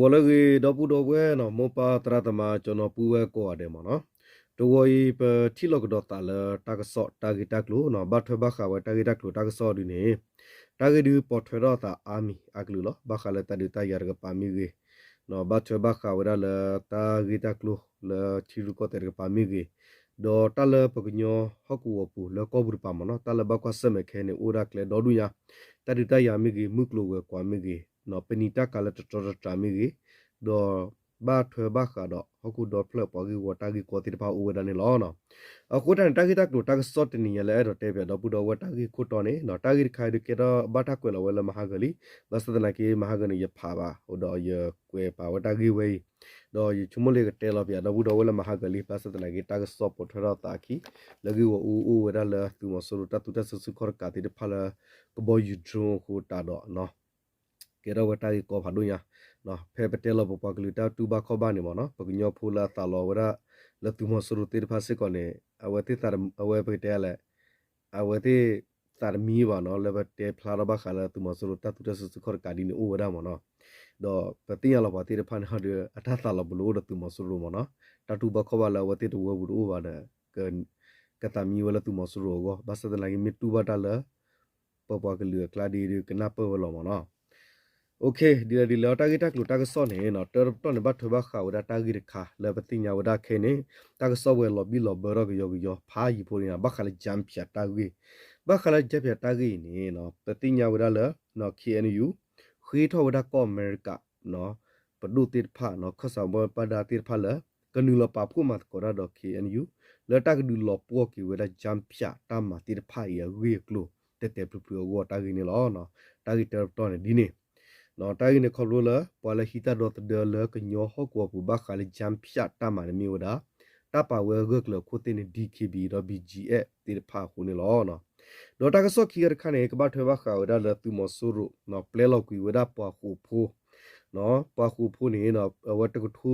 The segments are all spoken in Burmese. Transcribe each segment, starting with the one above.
Walagi dopu dowe no mopa tratama chono puwe ko ade mono. Dowoi pe tilok do tala takso tagitaklu no batwe baka wa tagitaklu takso dine. Tagidu potwe do ta ami aklu lo baka le tadi tayar ke pamigi. No batwe baka wa le tagitaklu le chiruko ter ke pamigi. Do tala pegnyo hoku wopu le kobru pamono tala bakwa seme kene urak le dodunya. Tadi tayar migi muklu we kwa migi. No penita kala tota migi do ba thwe ba kha do hoku do phle po gi wata gi ko ti pa u da ni lo no ko tan ta gi tak do ta sot ni ya le do te pya do pu do wata gi ko to ne no ta gi khai de ke do ba ta kwe lo we le mahagali basatana ki mahagani ya pha ba o do ye kwe pa wata gi we do ye chumole ke te lo pya do pu do we le mahagali basatana ki ta sot po thra ta ki le gi wo u we da le tu mo so ta tu ta su khor ka ti de pha la ko bo yu dro ko ta do no ke do wata gi ko pha do ya no phe patelo popa gluta tu ba kho ba ni mo no pgnyo phula ta lo wara la tu mo suru tir phase ko ne awati tar awe petele awati tar mi ba no le ba te phla ba khala tu mo suru ta tu ta su khor ka di ni o wara mo no do patiya lo ba tir phan ha de atha ta lo blo do tu mo suru mo no ta tu ba kho ba la awati tu wo bu ba de ka ta mi wala tu mo suru go ba sa la gi mi tu ba ta la popa glu kla di ke na po lo mo no Okay, dia di laut lagi tak luta keson he, no terton ne bat thba kha uda tagi rekha, le patinya uda khene, tak so we lobby lobber ge yo pha yi puri na bakhala jam pya tagi. Bakhala jam pya tagi ni no patinya uda le no KNU, khi tho uda ko America no, padu tir pha no khasa bo pada tir pha le, kanu lo pa phu mat ko ra do KNU, le tak du lo po ki uda jam pya ta ma tir pha ya ge klo, te te pru go tagi ni lo no, tagi terton di ni. No tagi ne kholola pala hita dot de le knyo ho ko pu ba khali jam phya ta ma mi oda ta pa we gek le khote ne DKB do BGA tir pha khu ne lo no do ta ka so khi khane ka ba thwe ba kha oda le tu mo suru no ple lo ku oda pa khu phu no pa khu phu ni no wa ta ku thu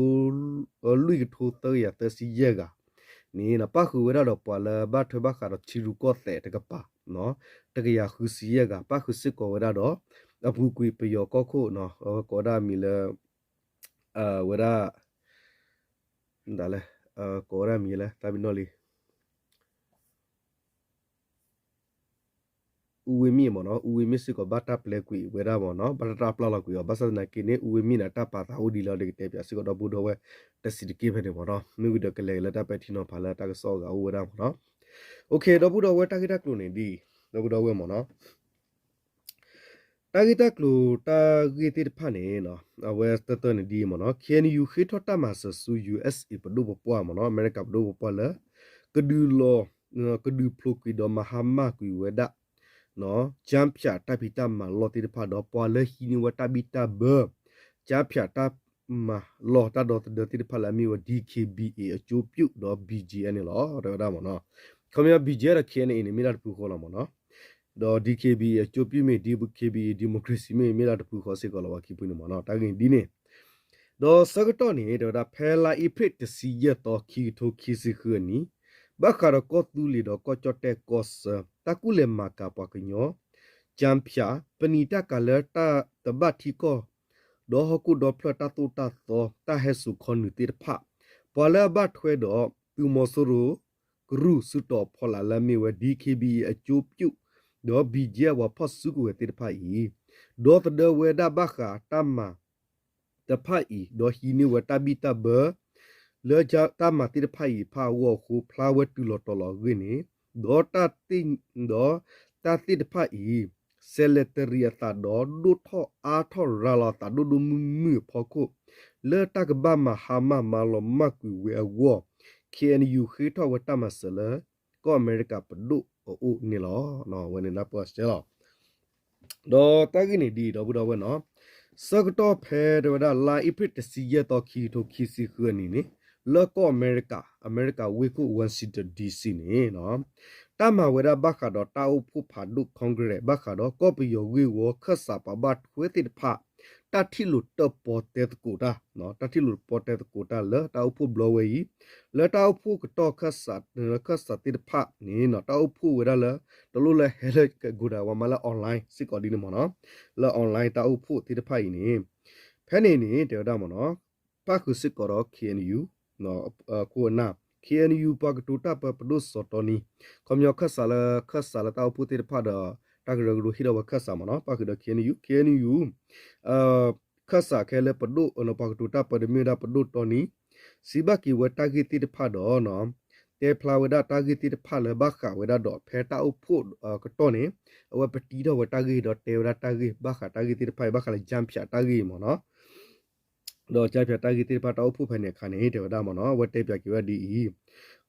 lui ku thu to ya ta si ye ga ni na pa khu oda do pa la ba thwe ba kha do chiru ko te ta ka pa no ta ka ya khu si ye ga pa khu si ko oda do abu kui pe yo ko ko no ko da mi le wera ndale ko da mi le ta bi no li uwe mi mo no uwe mi si ko bata ple kui wera mo no bata pla la kui ba sa na ki ne uwe mi na ta pa ta u di lo de te pya si ko do bu do we ta si ki phe ne mo no mi wi de ke le ta pe thi no pha la ta so ga u wera mo no okay do bu do we ta ki ta klo ne di do bu do we mo no Tagita klu tagitir pane no west to ne di mo no KNU khithota ma su USA pdu po mo no America pdu po la kedu lo kedu plu ki do mahama ki weda no champia tapita ma lo ti pha do po la hi ni wata bita be champia ta ma lo ta do ti pha la mi wa DKBA a chu pyu do BGN lo da mo no khomya BGN ra KNA ni mi la pu ko la mo no do DKB a chopi me DKB democracy me mela tu kho se ko la ki pu ni mo no ta gin di ne do sagato ni do da phela ifrit si ye to ki tho ki si khu ni ba kha ro ko tu li do ko chote ko sa ta ku le ma ka pa knyo jam phya panita ka le ta tabat thi ko do ho ku do phla ta tu ta to ta he su khon ni tir pha pa la ba thwe do tu mo so ro gru su to phola la mi we DKB a chu pyu do bijia wa phasu ku te pha yi do de we da ba kha tamma te pha yi do hi ni wa tabita be le ja tamma te pha yi pha wo khu flower tu lo to lo gi ni do ta tin do ta ti te pha yi secretary ta do du tho a tho ra la ta du mu pho ko le ta ka ba ma ha ma lo ma ku we wo KNU khi tho wa tamma se le ko America pdu o ni lo no when na po ste lo do ta gi ni di do bu do we no sa to phe do da la ipit si ye to ki to ki si khu ni ni lo ko America we ku one seat DC ni no ta ma we da ba kha do ta u phu pha du congress ba kha do ko pi yo we wo kha sa pa ba thwe ti pha ta thi lu to po te ku ta no ta thi lu po te ku ta le ta u phu blow we yi le ta u phu ko to kha sa ti pha ni no ta u phu we da le to lu le he le gu da wa ma la online si ko di ni mo no le online ta u phu ti pha yi ni ဖဲနေနေတေဒါမနော်ပါခုစစ်ကော KNU နော်ကိုနာ KNU ပါကတူတာပပဒုစောတနီကွန်မြခဆာလာတောက်ပူတေဖာဒတာဂရဂရဟီရဝခဆာမနော်ပါကဒ KNU ခဆာခဲလေပဒုအနပါကတူတာပဒမီဒါပဒုတနီစီဘကီဝတာဂီတိတဖာဒနော်တေဖလာဝဒတာဂီတိတဖာလေဘခဝဒဒဖဲတာအဖို့ကတော့နေအဝပတီတော့ဝတာဂီတော့တေဝတာဂီဘခတာဂီတိတဖာဘခလေဂျမ်ဖြာတာဂီမနော်တော့ကြိုက်ပြတာဂီတိဖာတော့ဖို့ဖဲနေခါနေတေဝတာမနော်ဝတေပြကီဝဒီ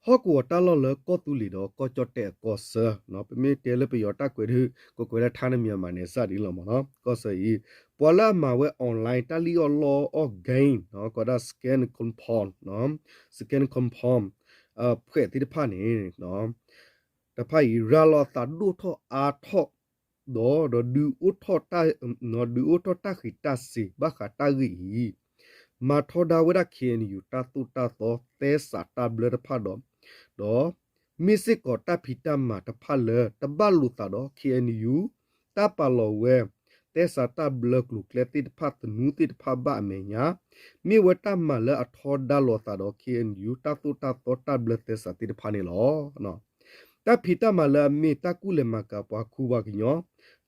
ဟောကွာတာလောလကောတူလီတော့ကောချတ်တဲ့ကောဆာနော်ပမေတဲလပယောတာကွေကိုကွေရထားနေမြန်မာနေစဒီလောမနော်ကောဆာဤပေါ်လာမှာဝဲ online တလီယောလောအော့ဂိမ်းနော်ကောဒါ scan confirm နော် scan confirm ဖွဲ့တိတဖာနေနော်တဖိုင်ရာလောတာဒုထောအာထောဒဒူဥထောတာနော်ဒူဥထောတာခိတစီဘခတာဂီမာထောဒါဝရခေနီယူတာတူတာသောတဲစာတာဘလတဖာတော့မစ်စစ်ကောတာဖီတမတဖလတဘလူတာတော့ KNU တပလောဝဲတဲစာတာဘလကလူကလက်တိဖတ်နူတိဖဘအမေညာမိဝတမလအထောဒါလောတာတော့ KNU တတူတာတော့တဘလတဲစာတိဖာနေလောနော်တဖီတမလမိတကူလေမကပွားခုပါကညော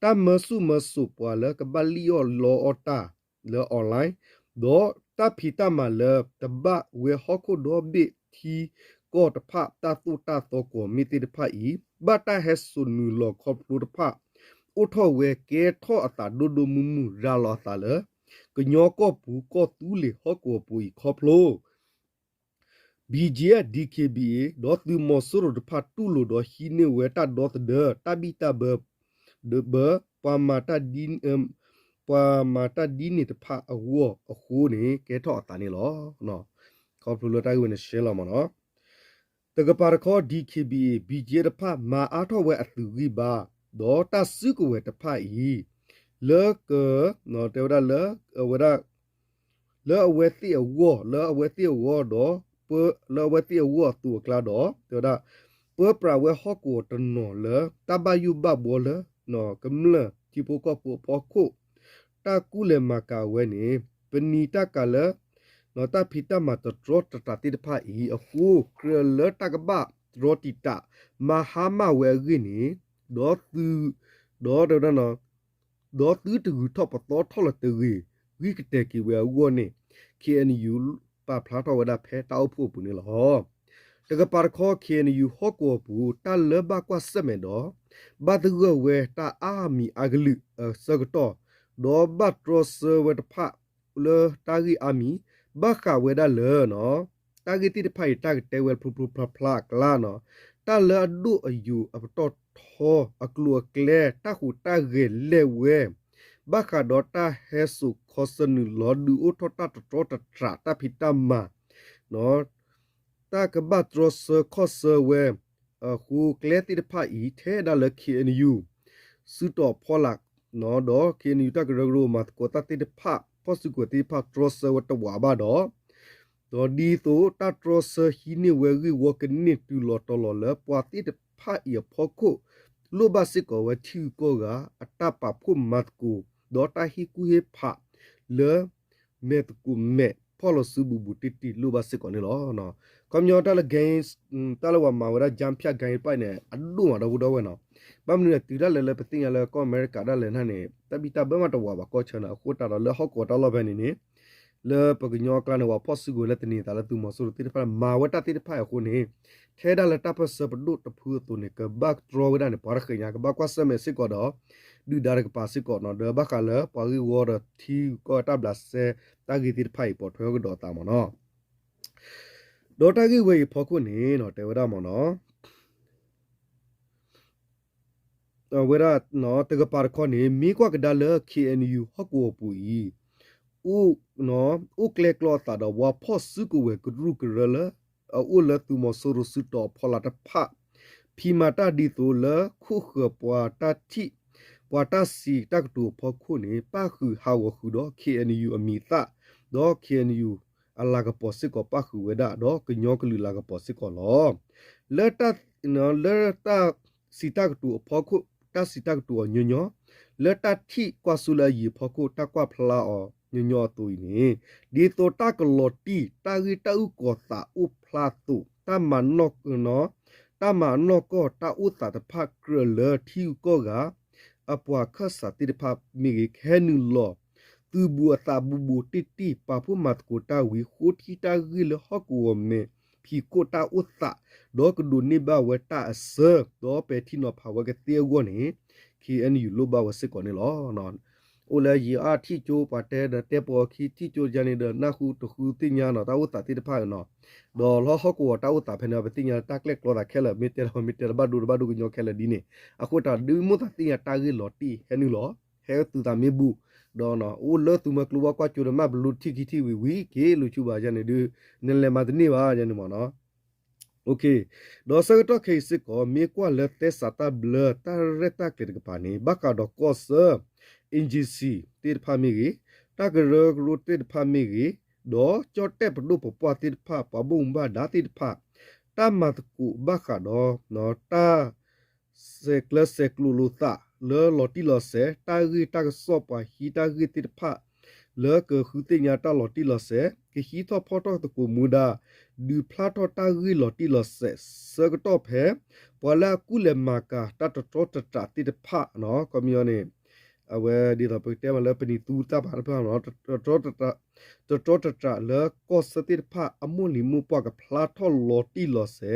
တမဆုပွာလကဘလီယောလောအတာလောအွန်လိုင်းတော့တဖီတမလတဘဝေဟခုဒိုဘီတီก็ตะพะตาตุตาโตโกมิติตะพะอีบัตตาเฮสุนูโลคอปลูตะพะอุทอเวเกทออตาโดโดมุมุราลอตาเลกญอก็ปูก็ตูเลฮอโกปุยคอปโลBGA DKBA ดอตุมอสุรตะพะตุโลดอฮีเนเวตาดอตเดตาบิตาเบเดเบปามาตาดินปามาตาดินนี่ตะพะอวอโคนี่เกทออตานี่ลอเนาะคอปลูตาเวเนเชลอมอเนาะตะกปาร์คอ DKBA BJ ตะพะมาอาทอเวอตุกีบาดอตาซึกเวตะพะอีเลกเนาะเตวดาเลเวดาเลอเวติอวอเลอเวติอวอดอเปเลอเวติอวอตัวกลาดอเตวดาเปปราเวฮอกโกตนอเลตาบายุบะบัวเลเนาะกำเลจิโปก็ปพอโคตากุเลมากาเวนี่ปนีตากาเลနော်တာဖီတာမတဒရတတတိတဖာဤအခုကရလတကဘဒရတိတမဟာမဝဲဂိနီဒေါသူဒေါဒဒနော်ဒေါသူတူထောပတော်ထောလတူဂီဝိကတေကီဝဲဝနေ KNU ပါဖလာတော်ဝဒဖဲတောက်ဖို့ပူနေလောတကပါခေါ် KNU ဟောကောပူတလဘကွာစမေတော့ဘာသူဝဲတာအာမီအဂလူစကတော့ဒေါဘတ်ရစဝဒဖလတာဂီအာမီဘာခဝဲဒါလေနော်တာဂီတိတဖိုင်တာတဲဝဲဖဖဖလာကလာနော်တာလအဒုအယူအပတော်ထောအကလူကလေတာခုတာဂေလေဝဲဘာခဒေါတာဟဲဆုခောစနူလောဒူအထတာတော်တထရာတာဖီတမနော်တာကဘတ်ရစခောစဝဲအခုကလေတိတဖိုင်ထဲဒါလ KNU စုတော်ဖောလာနော်တော့ KNU တာကရဂရိုမတ်ကိုတာတိတဖာพอสุกติพาตรสวัตวาบาดอตอดีโตตาตรสฮีนิเวริวกนิตุลอตลอเลปวติตพาเอียพอโคลูบาสิกอวทิวโกกาอัตตาปะพุมัตกูดอตาฮิกุเฮพะเลเมตกุเมพอลสุบุบุติลูบาสิกอนี่ลอเนาะคอมยอตาลเกนส์ตาลวามาวราจัมพยาไกไปเนี่ยอดุมาดบุดอเวเนาะบำเนือตีได้เลยปฏิญาเลยก็อเมริกาได้เลยนั่นนี่แต่บิตาเบมาตัวว่าก็ชนะโคตรเลยฮอกก็ตลอดแบบนี้เลยปกญอกลานว่าพอสุกุเลตนี่แต่ละตัวมาสุดที่พามาวัดที่พาคนนี้เทได้เลยตับเสบดุตพูตัวนี้ก็บักตรอไว้ได้เนี่ยปาร์คยาก็บักว่าเสมสิก็ดอดูดาร์กปาสิก็เนาะเดบักเลยปาริวอร์ที่ก็ตับลัสเซตากิติพายปอดเทก็ดอตามเนาะดอตากิเวพอคนนี้เนาะเทวดามเนาะเวลาเนาะตะกปาร์คอนี่มีกว่ากระดาเล KNU ฮอกโกปุยอูเนาะอูเคลกลอตาดว่าพอซึกเวกรุกระเลอูเลตุมอสรุสุตอพอลาตะพะพีมาตาดิโตเลคุขปวาตาทิปวาตาสีตักตูพอคุนี่ป้าคือฮาวคือดอ KNU อมีตาดอ KNU อลากะปอสิกอป้าคือเวดาดอกะญอกลือลากะปอสิกอลอเลตาเนาะเลตาสีตักตูพอคุตาสิตักตัวညညလက်တတိကွာဆူလာရီဖခုတကွာဖလာအော ညောတူနေဒီတော့တကလော်တီတာဂီတာဥကောတာဥဖလာတုတမနော့နော်တမနော့ကောတာဥတာတဖကရလတီကောကအပွားခဆာတိတဖမိခဲနူလောသူဘူတာဘူဘူတီတီပါဖုမတ်ကိုတာဝီခိုတီတာဂီလဟကောမေဖီကိုတာဥတာဒေါကဒူနိဘဝတာအဆဒေါပေတီနောဖာဝကတေဝနေKNU လိုဘဝစစ်ကောနေလောနော်အိုလေရီအာတီချိုပါတဲတဲ့တေပေါ်ခီတီချိုဂျန်နေဒနာခုတခုတင်ညာနော်တာဝတာတိတဖာနော်ဒေါ်လောဟကောတာဝတာဖနေဘတင်ညာတက်လက်လောတာခဲလမီတဲဘဒူညောခဲလဒီနေအခုတာဒူမတာတင်ညာတာဂီလောတီဟဲနူလောဟဲတူတာမေဘူးဒေါ်နော်အိုလောတူမကလောကွာချိုရမဘလူတီကီတီဝီကေလူချူပါဂျန်နေဒူနလေမတနေပါဂျန်နေမနော်โอเคดอสกตอเคสิกอมีกว่าเลเตสตาบลตาเรตาเคตกปานีบักกาดอกอสNGC ติดพามีกีตากรกรูติดพามีกีดอจอเตปดูปปติดพาปบุมบาดาติดพาตามาตกุบักกาดอนอตาเซกลเซกลูลูตาเลลอติลอเซตากีตากซอปาฮีตากีติดพาเลกคือติญาตาลอติลอเซกิฮีทอพอตอตกุมูดาดูพลาทอตากีลอติลอเซเซกตอเพปอลากุเลมากาตาตโตตตาติดพาเนาะก็มีอนี่အဝဲဒီတော့ပြတဲမလဲပနီတူတာပါပါနော်တောတလဲကောစတိဖာအမွန်လီမူပွားကဖလာထောလော်တီလော်ဆဲ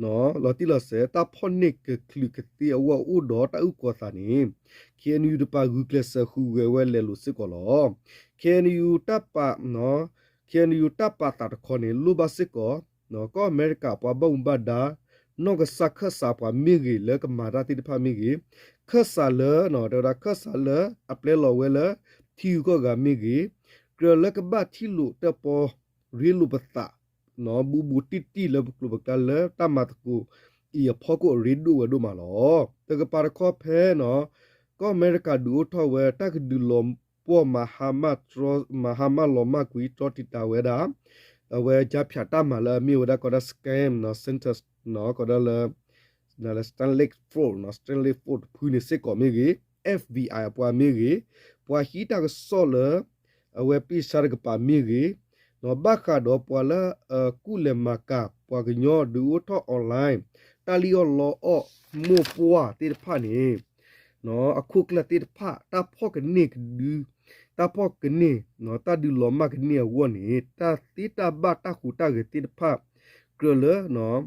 နော်လော်တီလော်ဆဲတာဖောနိကကလကတီအဝဥဒေါ်တာဥကောသနီကေနယူတပါဂူကလဆခူဝဲဝဲလဲလို့စစ်ကောလောကေနယူတပ်ပါနော်ကေနယူတပ်ပါတာခေါနေလူဘစစ်ကောနော်ကောအမေရိကပွားဘုံဘဒါနောကစခဆာပွားမိဂီလဲကမာရာတိတဖာမိဂီခဆာလနော်ဒါခဆာလအပလေလောဝဲလတီကိုကမိဂီကရလကဘတီလူတပေါ်ရီလူပတာနော်ဘူဘူတီတီလဘကလဘကလတမတ်ကူဤဖောကိုရီဒူဝဒူမာလောတကပါရခောဖဲနော်ကောအမေရိကဒူထောဝဲတက်ဒူလုံပေါ်မဟာမတ်လောမကွီတောတီတာဝဲဒါအဝဲကြဖြတ်တမလာမြေဝဒကောဒစကမ်နော်စင်တာနော်ကောဒလနာလစတန်လက်ဖိုးနော်စတန်လက်ဖိုးဖူးနေစစ်ကောမြေကြီး FBI ပွားမြေကြီးပွားဟီတာကဆောလအဝဲပိစာရကပါမြေကြီးနော်ဘခါတော့ပွာလာကုလမကာပွားကညောဒူထောအွန်လိုင်းတာလီယောလောအောမိုပွားတိဖာနေနော်အခုကလတိဖာတာဖောကနိကဒူတာဖောကနိနော်တာဒူလောမကနိဝနေတာတိတာဘတာခုတာကတိဖာကလနော်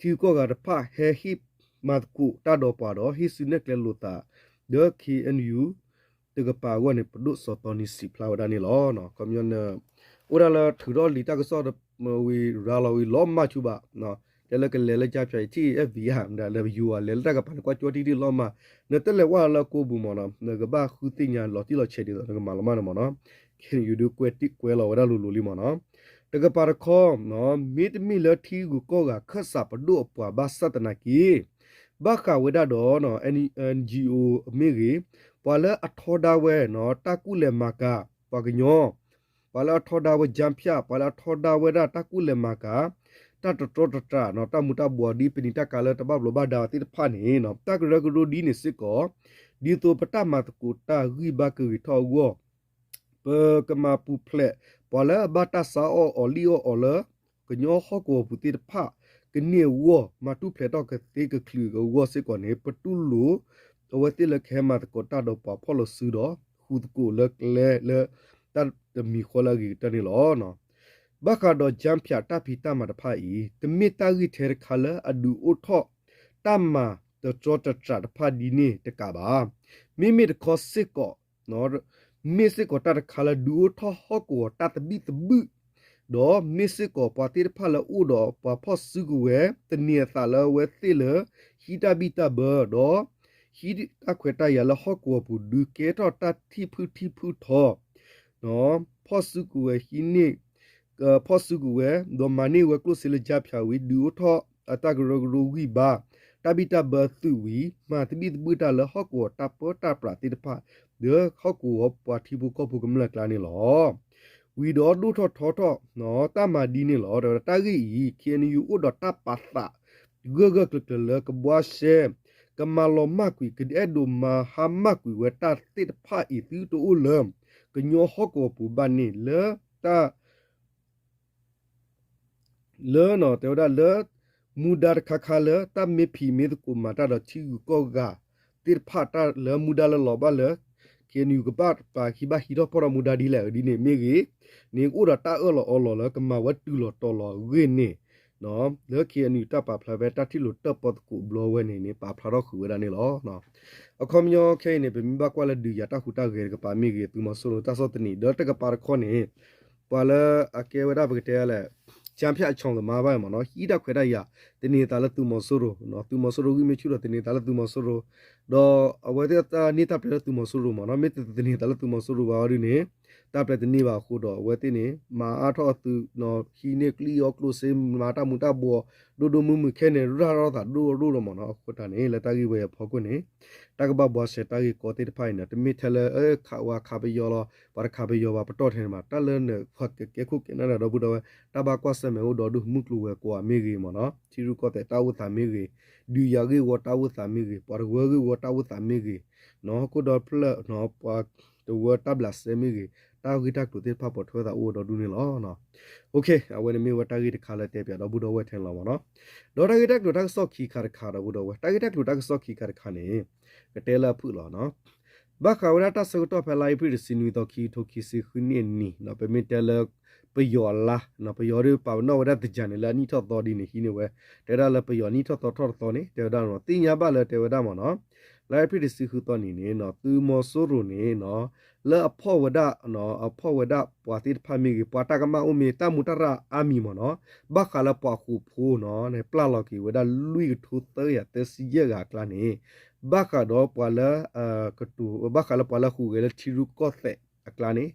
ที่ก็กระพาเฮฮิมากุตาดอปาดอฮิสุเนกเลลุตาเดอคีเอ็นยูตึกปาวันในปดุสตอนิสิพลาวดานี่ล้อเนาะคอมยอนอุราละถือรอลีตากซอดมวีราลาวีล้อมมาชุบะเนาะแต่ละกันเลจับใจที่ FBI หามดาเลยูอ่ะเลตากปันกว่าจวที่ล้อมมาเนตเลว่าละโกบุมอนะเนกบ้าคือติญาลอที่เราเชดิเนกมาละมาเนาะเนาะเคนยูดูกวติกวลาวดาลูลูลิมอเนาะตกปารคอมเนาะมิเลทีกูก็กะขสับดูปวาบาสัตนากีบักขาวดาดอเนาะ NGO เมกีปวาละอัทอดาเวเนาะตากุเลมากาปากญอปวาละอัทอดาเวจัมพยาปวาละอัทอดาเวดาตากุเลมากาตาตตเนาะตามุตาบัวดีเป็นตากาลตะบับโลบาดาติพานี่เนาะตากรกโรดีนี่สิกอดีตัวปตามาตกูตารีบากีทอวอเปกมาปูเพลปอละบาตาซาออลีโออละกญอฮอกโกปุติพากเนียวมาตุเพลตอกเตกคลือกวอสิก่อนเนปตุลูอวติละแคมาตกตาดอปอพอลซือดอฮูตกูละเลตัดมีขอละกีตนี่ลอเนาะบักกาดอจัมพยาตาพิตามาตพาอีตเมตากีเทรคาละอดูโอทอตามมาตจอตจัดพาดีนี่ตะกาบามิตคอสิกอเนาะมิสิกอตาคาละดูทอฮอกวตาตบิตบึดอมิสิกอปาติพาละอูดอปาพอสุกเวตเนียตาละเวติเลฮีตาบิตาเบดอฮีตาเควตายาละฮอกวปุดูเกตอตาทิพุทอเนาะพอสุกเวฮีนี่พอสุกเวดอมานี่เวกลุสิลจับพาวิดูทออตากรกรูวีบาตาบิตาเบตุวีมาตบิตบุตาละฮอกวตาปตาปราติพาเด้อเขากูปาทิบุก็ผู้กำลังกลานี่หรอวีดอดูทอเนาะตามาดีนี่หรอเด้อตากีเคียนอยู่อุดตาปัสสะเกกกลเลกบัวเชกมาลอมากวีกเอดูมาหามากวีเวตาติดผ้าอีตื้อตัวอุเลิม ကညောဟောကိုပူဘာနီလေတာလေနော်တေဒါလေမူဒါခခလေတာမေဖီမေဒကူမာတာဒချီကိုကတိဖာတာလေမူဒါလလောဘလေကေနူကပတ်ပါခိဘဟီတော့ပရမူဒါဒီလေဒီနေမေကြီးနေကိုရတာအော်လောလေကမဝတ်တူလောတော်လောဝင်းနေနော်လေကေနူတပါဖလာဘတာတီလိုတပတ်ကူဘလောဝဲနေပါဖလာတော့ခူဝဲနေလောနော်အခမယောခဲနေပဲမိဘကွာလေဒူရတာခူတာကေကပါမေကြီးသူမဆိုလို့တဆောတနီဒေါ်တကပါခေါနေပါလာအကေဝဒဘကတဲလေချမ်ဖျက်အချောင်းကမာပါမနော်ဟီတာခွဲတရတင်းနေတာလဲသူမဆိုးရောနော်သူမဆိုးရောကြီးမချူတော့တင်းနေတာလဲသူမဆိုးရောတော့အဝဲတဲ့နေတာပြလဲသူမဆိုးရောမနော်မေတ္တတင်းနေတာလဲသူမဆိုးရောပါရင်းနေတပ်ပြတဲ့နေပါခုတော့ဝဲတင်းနေမာအားထောသူနော်ဟီနေကလီယောကလိုစေမာတာမူတာဘောဒိုဒိုမူမခဲနေရရတာဒိုဒိုမနော်ခုတာနေလက်တကြီးဝဲဖောက်ကွနေတကဘဘောဆက်တကြီးကိုတေတဖိုင်နေတမီထလဲခါဝါခါပယောလောပါခါပယောပါပတော့ထဲမှာတလဲနေဖတ်ကဲခုကနေတာတော့ဘူးတော့တဘာကွာစမဲဟိုတော့ဒုမှုကလူဝဲကွာမေကြီးမနော်ချီရုကောတဲ့တာဝတာမေကြီးဒူယာကြီးဝတာဝတာမေကြီးပါဝဲကြီးဝတာဝတာမေကြီးနော်ကိုတော့ဖလက်နော်ပါတဝတာဘလစမေကြီးတာဂီတက်ကိုတေဖတ်ပေါ်ထွဲတာအိုတော့ဒူနေလောနော်โอเคအဝဲနေမေဝတာဂီတခါလဲတဲ့ပြတော့ဘူးတော့ဝဲထင်လောမနော်ဒေါ်တာဂီတက်ကိုတက်ဆော့ခီခါခါတော့ဘူးတော့ဝဲတာဂီတက်ကိုတက်ဆော့ခီခါခါနေကတဲလာဖူလောနော်ဘာခါဝရတာဆော့တော့ဖလိုက်ပြီးစင်ဝီတော့ခီထိုခီစီခွနီနီနော်ပမီတဲလာပယောလာနော်ပယောရပါနော်ဝရတဲ့ဂျန်လာနီထော့တော်ဒီနေဟီနေဝဲတဲဒါလာပယောနီထော့တော်တော်နေတဲဒါနော်တင်ညာပါလဲတဲဝဒါမနော်လိုက်ပြီးစီခုတော့နေနော်သူမောဆိုရိုနေနော်လဲအဖောဝဒနော်အဖောဝဒပွာတိဖာမီပွာတာကမအိုမီတမူတရာအာမီမနော်ဘာခါလာပွာခုဖိုးနော်နေပလာလော်ကီဝဒလူီထူတဲရတစီရကကလာနေဘာခါတော့ပွာလာကတူဘာခါလာပွာလာခုကလေးချီရုကော့တဲ့အကလာနေ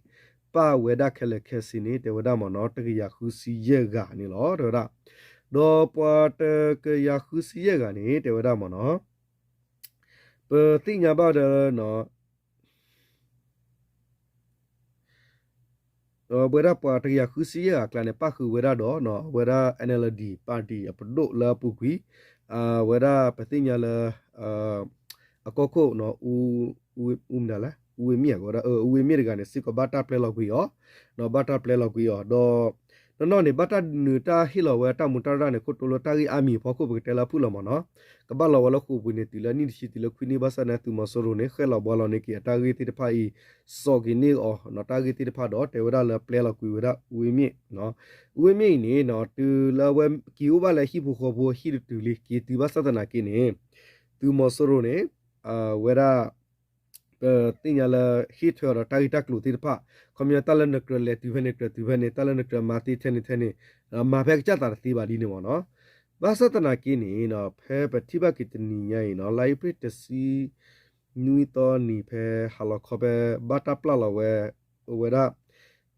ပါဝဒခက်ခဲစီနေတေဝဒမနော်တကရခုစီရကနေလောတော့ပွာတကရခုစီရကနေတေဝဒမနော်ပတိညာပါဒနော်ဝေရာပါတရခုစီယာကလနေပါခုဝေရာတော့နော်ဝေရာ NLD ပါတီအပဒိုလာပုကွီဝေရာပတိညာလာအကောခုနော်ဦးမဒါလားဦးဝေမြက်ကောဦးဝေမြက်ကနေစစ်ကဘာတာပလဲလောက်ကွီရောနော်ဘာတာပလဲလောက်ကွီရောတော့နော်နေဘာတာနူတာဟီလောဝဲတာမူတာရနေခုတိုလတာဂီအာမီဖောခုဘကတဲလာဖူလောမနော်ကဘာလောဝလခုပနေတီလာနိရှိတီလခွီနေဘာစနာတူမဆိုရိုနေခဲလောဘောလောနေကီအတာဂီတီတဖိုင်စောဂီနေအောနော်တာဂီတီတဖာတော့တေဝဒါလပလဲလောက်ကွီဝဒဝေမြင့်နော်ဝေမြင့်နေနော်တူလာဝဲကီဥပါလဲဟိဖို့ခေါ်ဖို့ဟိတူလီကီတီဘာစတနာကီနေတူမဆိုရိုနေဝဲရာတင်ရလာဟီထော်တာဂီတက်လူတီတဖာကွန်မြူတာလနကရလေတီဗနေကရတီဗနေတလနကရမာတီထဲနေမာဖက်ကြတာတီပါဒီနေမောနော်ဘာစတနာကင်းနေနော်ဖဲပတိဘကီတနီညိုင်နော်လိုက်ပရတစီနူတော်နီဖဲဟာလခဘဘာတာပလာလဝဲဝဲဒါ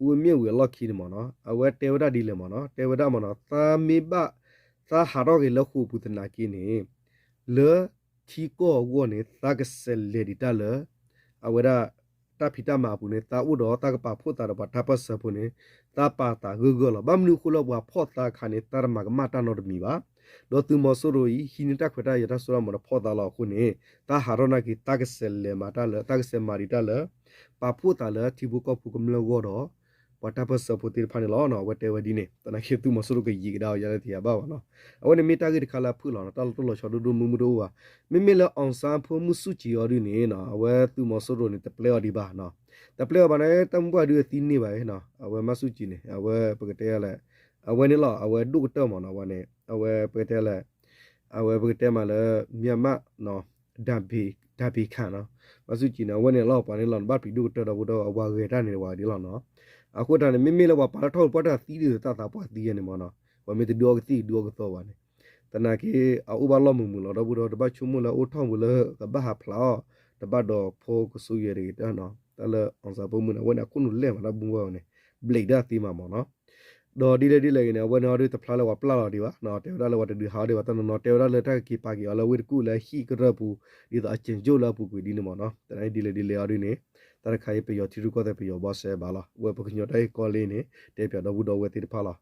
ဦးမြေဝဲလောက်ခီနေမောနော်အဝဲတေဝဒဒီလေမောနော်တေဝဒမောနော်သာမေဘသာဟာရောကေလောက်ခုပူတနာကင်းနေလေချီကိုဝနေသာကဆယ်လေဒီတလအဝဲဒါတာဖီတာမာပူနေတာဥတော်တာကပါဖို့တာတော့ဘာပတ်စပူနေတာပါတာဂူဂလဘမ်လူခုလောဘဖော့တာခါနေတာမကမတာနော်မီပါတော့သူမဆိုရိုဟီနေတာခွတာရတာဆိုရမဖော့တာလောက်ခုနေတာဟာရနာကီတာကဆယ်လေမာတာလတာကဆယ်မာရီတာလပါဖို့တာလတီဘူကောဖူကမလောတော့ဘာတာပတ်စပူတီဖာနေလောနော်ဝတဲဝဒီနေတနခေသူမဆိုရိုကရီကဒါရတဲ့တီရပါပါနော်အဝနေမီတာကီခလာဖူလောနော်တာလို့လောချောဒူမူမူတော့မိမိလအောင်ဆန်ဖို့မှုစုချီရနေနော်အဝဲသူမဆိုရိုနေတပလေဒီပါနော်တပလေဘာနေတမ်ဘွားဒီတီနေပါနော်အဝဲမစုချီနေအဝဲပကတဲလဲအဝဲနေလောအဝဲဒုကတောမနော်ဝနေအဝဲပကတဲလဲအဝဲပကတဲမလဲမြန်မာနော်ဒါဘီခါနော်မစုချီနော်ဝနေလောပါနေလောဘတ်ပီဒုကတောတော့အဝါရေတာနေဝါဒီလောနော်အခုတည်းမိမိလောပါထောက်ပတ်တာသီးတယ်တာပွားသီးရနေမနော်ဝမေတဒိုကတိဒိုကတော့ဝနေတနာကေအဥပါလောမမူလောတော့ဘူးတော့တပတ်ချုံမလောအိုထောင်းဘူးလောကဘာဟာဖလာတပတ်တော့ဖိုးကဆူရရီတနော်တလအောင်စားပုံမနဝနကုနုလဲမလားဘူးဝနေဘလေဒါတီမမောနော်တော့ဒီလေနေဝနော်ဒီတဖလာလောပလာလောဒီပါနော်တေဝဒါလောဝတဒီဟာဒီပါတနော်တေဝဒါလက်တကီပါကီအလဝိကူလဲဟီကရပူဒီတော့အချင်းဂျိုလာပူကွေဒီနေမောနော်တတိုင်းဒီလေအရီနေတရခိုင်ပယောတီရုကောတဲ့ပယောဘောဆဲပါလားဝဲပကညောတိုင်ကောလေးနေတေပြတော့ဘူးတော့ဝဲတီတဖလာ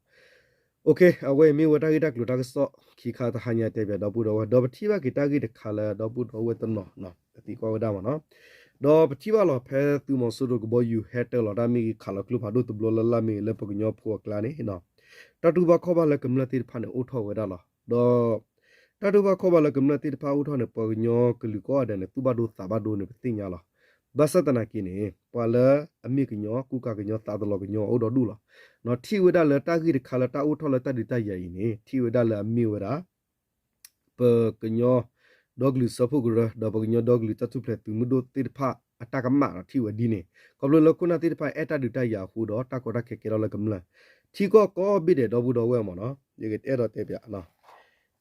โอเคအဝဲမေဝတာဂီတက်လူတာကစောခီခါတဟညာတေပြတော့ဘူးတော့ဒေါ်ပတိဘကီတာဂီတခါလာတော့ဘူးတော့ဝဲတနော်နော်တီကောဝဒါမနော် တော့ပတိပါလောဖဲသူမဆူရကဘယူဟက်တယ်လော်ဒါမီခါလကလူဖာဒုတဘလလမီလေပကညောဖွာကလာနေနော်တတူဘခောဘလကမလတိဖာနေအိုထောဝဲဒါလောတော့တတူဘခောဘလကမလတိဖာအိုထောနေပကညောကလူကောတဲ့နေသူဘဒုသဘဒုနေပတိညာလောဘာစတနာကိနေပွာလအမိကညောကုကကညောတာဒလောကညောအိုတော်ဒူလောနော်ထီဝဲဒါလတာဂိခါလတာအိုထောလတဒီတရရင်နေထီဝဲဒါလအမိဝဲဒါပကညောဒေါဂလူစဖုဂရဒေါပကညောဒေါဂလူတတုဖလက်သူမဒုတိဖာအတကမရထီဝဒီနေကဘလလကုနာတိဖိုင်အတဒူတရဟူတော့တကောတခေကေရလကမလထီကောဘိတဲ့တော့ဘူးတော့ဝဲမနော်ဒီကအဲ့တော့တဲ့ပြနော်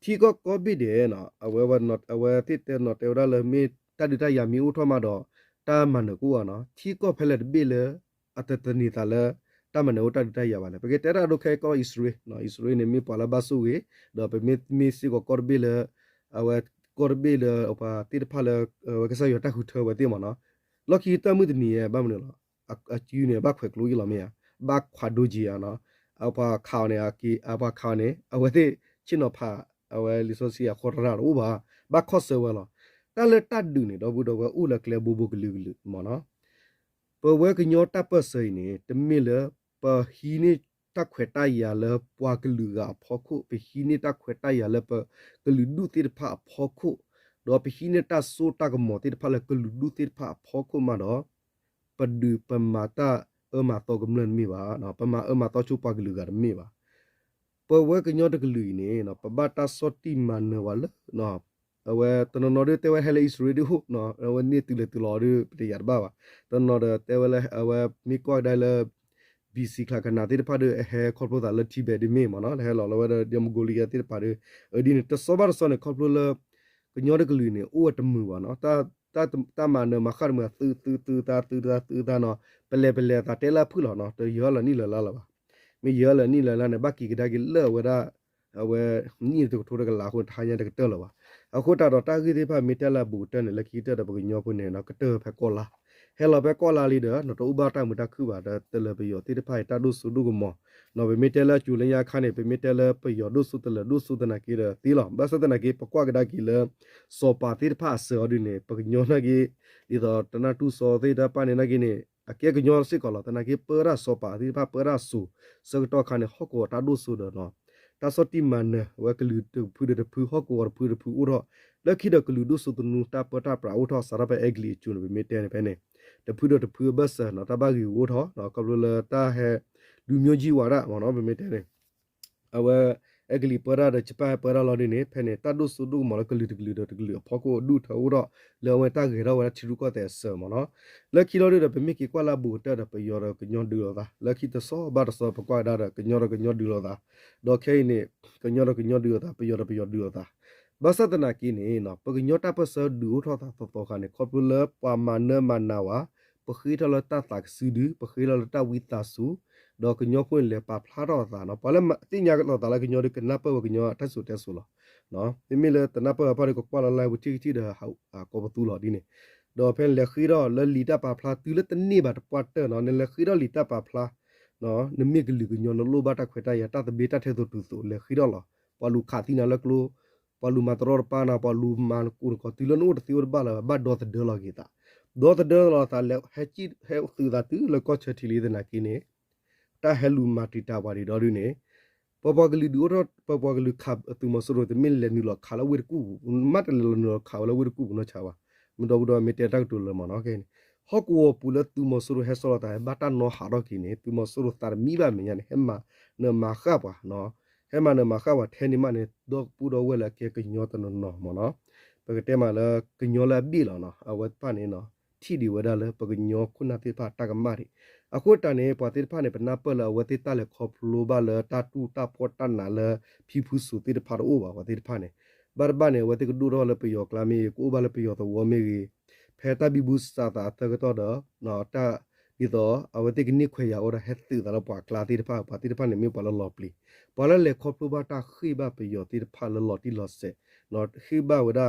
ထီကောဘိတဲ့နော်အဝဲဝနော့အဝဲတိတဲ့နော်တေရလမီတဒူတရမီဦးထောမှာတော့တာမန်ကူနော်ထီကောဖက်လက်ဘီလေအတတနီတလေတာမန်ဦးတဒူတရပါလေပကေတဲရဒုခေကောဣစရေနော်ဣစရေနေမီပလာဘဆူဝေတော့ပမီစီကောဘီလေအဝဲကောဘီလေအပါတိတဖလေဝကဆရတခုထောဝဲတိမနော်လော်ကီတမှုတနီဘာမလို့အကျူနေဘခွဲကလူရလမေဘခွာဒူဂျီယာနော်အပခေါနေအကီအပခေါနေအဝတိချင်နဖာအဝဲလီဆိုစီယာခေါ်ရရဥဘာဘခော့ဆဝဲလောတလတတ်ဒူနေတော့ဘူးတော့ဥလကလေဘူဘူကလူလူမနော်ပဝဲကညောတပတ်စိနေတမီလပဟီနေတခွဲတရလပွားကလူကဖောခုပဟီနေတခွဲတရလပကလူဒူတိဖာဖောခုတော့ပဟီနေတာဆိုတာကမောတိဖာလကလူဒူတိဖာဖောခုမတော့ပဒူပမာတာမာတော့ကမလန်မီပါနော်ပမာမာတော့ချူပကလူကမီပါပဝဲကညောတကလူနေနော်ပဘတာစောတိမန်ဝလနော်အဝဲတနော်ရတဲ့ဝဲဟဲလေစရီဒူနော်အဝဲနေတူလေတူလော်ရပြရပါပါတနော်ရတဲ့ဝဲအဝဲမီကွာဒိုင်လဘီစီခလာကနာတိဖာဒဟဲခေါပလိုတာလတိဘဲဒီမီမနော်ဟဲလော်လဝဲဒီမဂိုလီယာတိဖာဒအဒီနေတဆောဘာဆောနေခေါပလိုလကညောတကလူနေအိုတမှုပါနော်တာမန်နမခရမသူတာနော်ပလေတာတဲလာဖူလောနော်တရောလနီလလာပါမီရောလနီလလာနေဘကီကဒါကီလောဝဒါအဝဲနီတူထိုးတကလာခုထားရတဲ့တဲလောပါအခုတာတော့တာဂီဒီဖာမီတလာဘူးတဲလကီတဲ့ဘကညောဖုနေနော်ကတဲဖက်ကောလာဟဲလောပဲကောလာလီဒနော်တူဘာတာမူတာခုပါတဲ့တလပီယောတိတဖိုင်တာဒုစုဒုကမောနော်ပဲမီတဲလာကျူလရခါနေပဲမီတဲလာပယောဒုစုတလဒုစုတနာကီရတီလောဘဆတနာကီပကွာကဒါကီလစောပါတိတဖာဆောဒီနေပကညောနာကီဒီတော့တနာတူစောသေးတာပါနေနာကီနေအကေကညောစစ်ကောလာတနာကီပရာစောပါတိဖာပရာဆူစကတော့ခါနေဟောကောတာဒုစုဒနော်တာစောတိမန်ဝဲကလူတူဖူဒဖူဟောကောဖူဒဖူဥရောလက်ခိဒကလူဒုစုတနူတာပတာပရာဥထောစရပဲအဂလီချူနပဲမီတဲနေပဲနေတဖူဒတဖူဘဆနော်တဘာဂီဥထောနော်ကဘလတာဟဲလူမျိုးကြီးဝါရမော်နော်ဗမေတဲနေအဝဲအဂလီပရာတဲ့ချပါပရာလော်ဒီနေဖဲနေတာဒုစုဒုမော်ကလူတကလူဖောကိုဒုထောတော့လောဝဲတာဂေရဝဲချီရုကတဲ့ဆမော်နော်လက်ခီလော်ဒီဗမေကီကွာလာဘူတဲ့ပယောရကညွန်ဒူလောတာလက်ခီတဆောဘာတဆောပကွာဒါကညောရကညောဒူလောတာဒေါ်ခဲနေကညောရကညောဒူလောတာပယောဒူလောတာဘာစတနာကီနေနော်ပကညောတာပဆဒူထောတာတော့ခါနေခေါပလပမာနမနာဝါပခိထလတာတာဆူဒူပခိလတာဝီတာဆူဒေါ်ကညောခွင့်လေပါဖလာတော့တာနော်ဘာလဲတင်ညာကတော့တာလဲကညောဒီကနပ်ပကညောတက်ဆူလောနော်မိမိလေတနပ်ပပါရကကွာလာလိုက်ဝတီတဲ့ဟောကောပတူလောဒီနေဒေါ်ဖဲလေခီတော့လလီတာပါဖလာတူလက်တနေပါတပွားတဲ့နော်လေခီတော့လီတာပါဖလာနော်နမီကလီကညောလိုဘာတာခွေတာရတာတဘေတာထဲတူတူလေခီတော့လောပလူခါတီနာလကလိုပလူမာတရောပါနာပလူမန်ကူကိုတီလနိုတတီဝဘာလာဘာဒေါ်တဲ့ဒေါ်လာဂီတာဒေါ်တဲ့ဒေါ်လာတာလေဟချီဟဲသူတာတူလကောချတီလီတဲ့နာကီနေတာဟဲလူမာတီတာဝါရီဒေါ်ရင်းနေပပကလီဒူရပပကလီခပ်သူမဆရိုတမင်လေနီလခါလဝရကူမတ်လေလခါလဝရကူနော်ချာဝမတော်ဘူးတော့မီတဲတက်တူလမနော်ကဲဟောကူပူလသူမဆရိုဟဲဆောတာဘာတာနော်ဟာတော့ကီနေသူမဆရိုတာမီဘာမညာနေဟမနမခါပါနော်ဟဲမနမခါဝထဲနီမနေဒေါပူတော့ဝဲလာကေကညောတနော်မနော်ပကတဲမလာကညောလာဘီလာနော်အဝတ်ပါနေနော်ထီဒီဝဒါလပကညောခုနာတိပါတကမာရီအခုတန်နေပတိဖာနေပနာပလဝတိတလေခေါပလိုဘာလတာတူတာပေါ်တနာလဖီဖူစုတိဖာအိုဘာဝတိဖာနေဘာဘာနေဝတိကဒူရောလပယောကလာမီကိုဘာလပယောတဝမေကြီးဖဲတာဘီဘူစတာတကတော့နော်တာဒီတော့အဝတိကနိခွေရအော်ဟက်တူတလပွားကလာတိဖာပတိဖာနေမြေပလလောပလီပလလေခေါပလိုဘာတာခိဘာပယောတိဖာလလောတိလောဆေနော်ခိဘာဝဒါ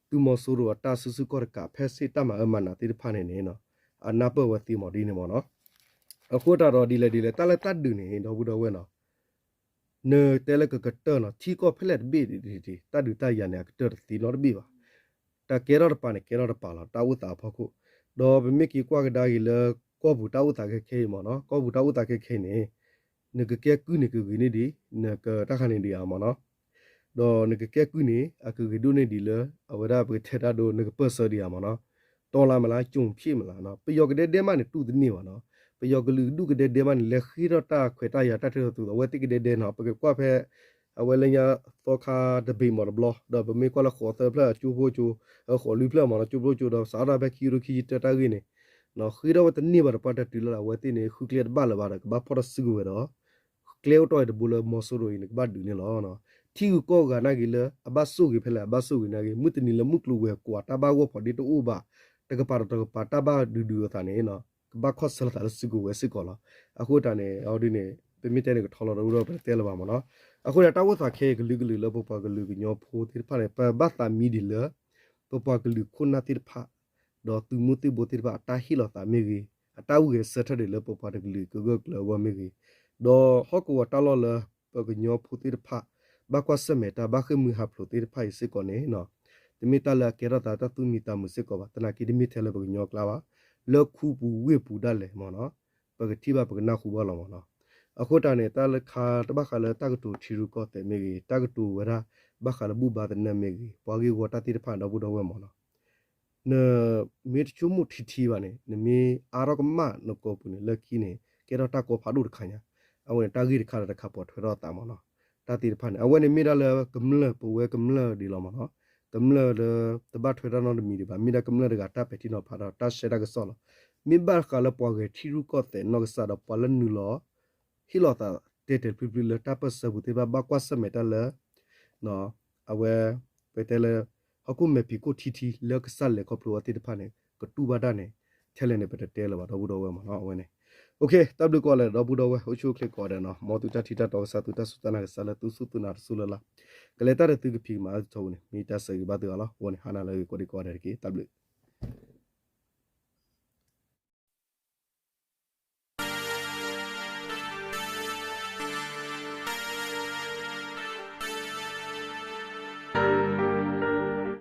သူမဆူရောတာဆုစုကောကဖဲစီတမအမနာတိဖာနေနေနော်အနာပဝတိမော်ဒီနေမော်နော်အခုတော့ဒီလေတလက်တတ်ဒူနေတော့ဘူးတော့ဝဲနော်နဲတဲလကကတနော်ချီကောဖလက်ဘီဒီတတ်ဒူတရနေကတတီနော်ဘီပါတကေရပါနေကေရပါလာတာဝတာဖခု တော့ဘမိကီကွာကဒါကြီးလေကောဘူတာဥတာခဲခဲမနော်ကောဘူတာဥတာခဲခဲနေနကကဲကူနေကူနေဒီနကတခါနေဒီအမနော်တော့နကကဲကူနေအခုကဒုနေဒီလေအဝရပထတာဒိုနကပစဒီအမနော်တော်လာမလားကြုံဖြစ်မလားနော်ပယောကတဲ့တဲမနေတူတနေပါနော်ပယောကလူဒုကတဲ့တဲမနေလေခီရတာခွေတာရတတ်တူအဝတိကတဲ့တဲနော်ပကကွာဖဲအဝဲလညာသောခါဒဘေမော်ဘလတော့ဘမေကွာလခေါ်တဲ့ဖလာချူဖို့ချူခေါ်လူဖလာမနော်ချူဖို့ချူတော့စားရပဲခီရခီတတာကြီးနေနော်ခီရဝတနေပါတော့ပတ်တူလာဝတိနေခုကလျက်ဘာလာပါတော့ဘာဖော်စကူရတော့ကလေတော့ဘူလမောဆူရိုင်းကဘာဒူနေလောနော်တီကိုကနာကြီးလေအဘဆုကြီးဖလဲအဘဆုကြီးနာကြီးမုတနီလမှုကလူဝဲကွာတဘာဝဖော်ဒီတူဘာတကပါတော့ပါတဘာဒူဒူသာနေနော်ဘာခော့ဆလတာစကူဝဲစကောလာအခုတန်နေအော်ဒီနေပမီတဲနေကထော်လို့တော့တဲလပါမနော်အခုတဝတ်စာခဲကလူကလူလပပကလူကညောဖိုးတိဖာနေပဘတ်တာမီဒီလပပကလူခုနာတိဖာတော့သူမတိဘတိဖာတာဟီလတာမီကြီးအတောက်ရဲ့စထတယ်လပပတကလူကကလဝမီကြီးတော့ဟောကောတလောလပကညောဖိုးတိဖာဘကွာစမေတာဘခမီဟာဖလိုတိဖာစကောနေနော်တမီတလာကေရတာတသူမီတာမစကောပါတနာကီဒီမီထဲလပကညောကလာပါလောက်ခုပူဝေပူဒလဲမောနော်ပကတိဘပကနာခုဘလောမောနော်အခုတန်နေတာလခါတဘခါလတကတူချီရူကောတဲမေကြီးတကတူဝရဘခါလဘူဘာတနမေကြီးပွားကြီးဝတာတိတဖန်တော့ဘူးတော့ဝဲမောနော်နမေချူမှုထီထီပါနေနမေအာရကမနကောပူနေလက်ကီနေကေရတာကောဖာဒူခါညာအဝဲတာကြီးတခါတခါပေါ်ထွေတော့တာမောနော်တာတိတဖန်အဝဲနေမိရလကမလပဝဲကမလဒီလောမောနော်ကမလတဘထွေတော့နော်မီဒီပါမိရကမလတကတာပက်တီနော်ဖာတော့တာရှေတာကဆောလမိဘခါလပွားကြီးချီရူကောတဲနော်ကစားတော့ပလန်နူလောဟီလောတာတေတေပပလတာပစဘူတေဘဘကွာစမေတလနော်အဝဲပတေလအခုမေပီကိုတီတီလက်ဆက်လေခေါပလိုတေတဖာနေကတူဘာဒနေထဲလဲနေပတေတဲလပါတော့ဘူးတော့ဝဲမနော်အဝဲနေโอเคတပ်လူကောလဲတော့ဘူးတော့ဝဲဟိုချိုကလစ်ကောတယ်နော်မောတူတတီတတော့ဆာတူတဆူတနာဆာလတူဆူတူနာဆူလလာကလေတာတူကပီမာချုံနေမီတာဆေဘာတူလာဝနေဟာနာလေကိုဒီကောတယ်ကီတပ်လူ